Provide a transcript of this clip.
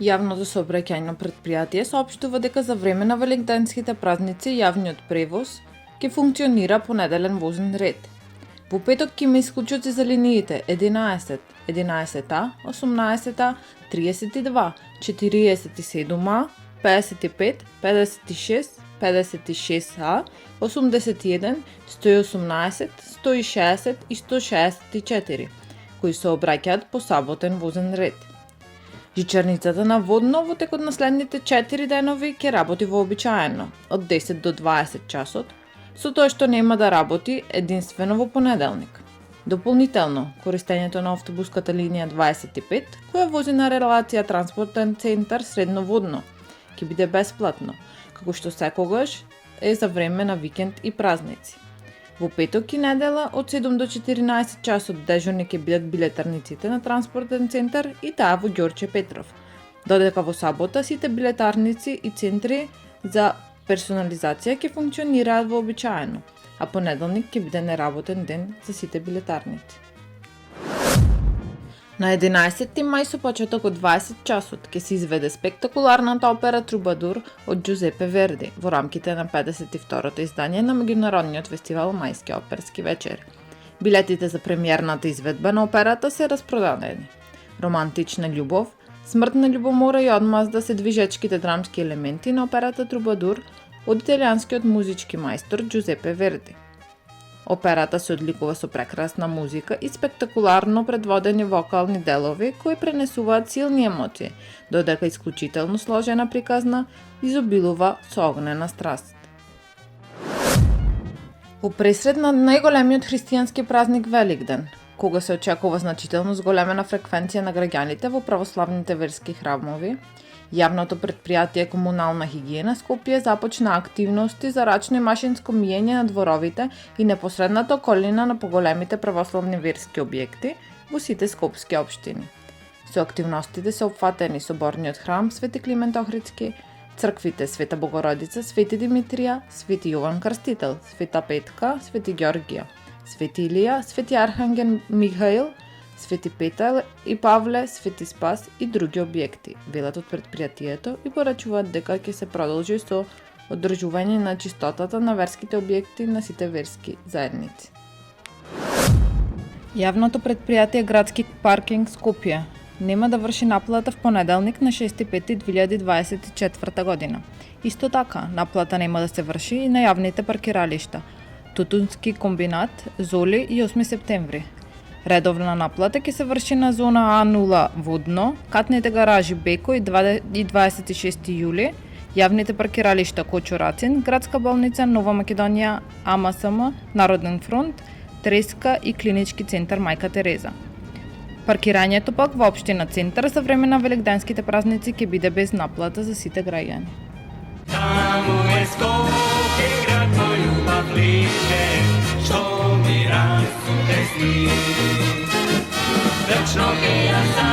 Јавното сообраќајно предпријатие соопштува дека за време на великденските празници јавниот превоз ќе функционира по неделен возен ред. Во петок ќе има исклучоци за линиите 11, 11А, 18А, 32, 47А, 55, 56, 56А, 81, 118, 160 и 164, кои се обраќаат по саботен возен ред. Жичарницата на Водно во текот на следните 4 денови ќе работи вообичаено, од 10 до 20 часот, со тоа што нема да работи единствено во понеделник. Дополнително, користењето на автобуската линија 25, која вози на релација транспортен центар Средно Водно, ќе биде бесплатно, како што секогаш е за време на викенд и празници. Во петок и недела од 7 до 14 часот дежурни ќе бидат билетарниците на транспортен центар и таа во Ѓорче Петров, додека во сабота сите билетарници и центри за персонализација ќе функционираат вообичаено, а понеделник ќе биде неработен ден за сите билетарници. На 11 мај со почеток од 20 часот ќе се изведе спектакуларната опера Трубадур од Џузепе Верди во рамките на 52-то издание на меѓународниот фестивал Мајски оперски вечери. Билетите за премиерната изведба на операта се распродадени. Романтична љубов, смртна љубомора и одмазда се движечките драмски елементи на операта Трубадур од италијанскиот музички мајстор Џузепе Верди. Операта се одликува со прекрасна музика и спектакуларно предводени вокални делови кои пренесуваат силни емоции, додека исклучително сложена приказна изобилува со огнена страст. Во пресред на најголемиот христијански празник Великден, кога се очекува значително зголемена фреквенција на граѓаните во православните верски храмови, Јавното предпријатие Комунална хигиена Скопје започна активности за рачно и машинско миење на дворовите и непосредната околина на поголемите православни верски објекти во сите скопски општини. Со активностите се опфатени соборниот храм Свети Климент Охридски, црквите Света Богородица, Свети Димитрија, Свети Јован Крстител, Света Петка, Свети Ѓоргија, Свети Илија, Свети Архангел Михаил, Свети Петар и Павле, Свети Спас и други објекти, велат од предпријатието и порачуваат дека ќе се продолжи со одржување на чистотата на верските објекти на сите верски заедници. Јавното предпријатие Градски паркинг Скопје нема да врши наплата в понеделник на 6.5.2024 година. Исто така, наплата нема да се врши и на јавните паркиралишта Тутунски комбинат, Золи и 8 септември. Редовна наплата ќе се врши на зона А0 Водно, катните гаражи Беко и 26 јули, јавните паркиралишта Кочо Рацин, Градска болница Нова Македонија, АМСМ, Народен фронт, Треска и Клинички центар Мајка Тереза. Паркирањето пак во општина Центар за време на великденските празници ќе биде без наплата за сите граѓани. Таму е Скопје, град мој љубав лише, што ми расте сни. Вечно ќе ја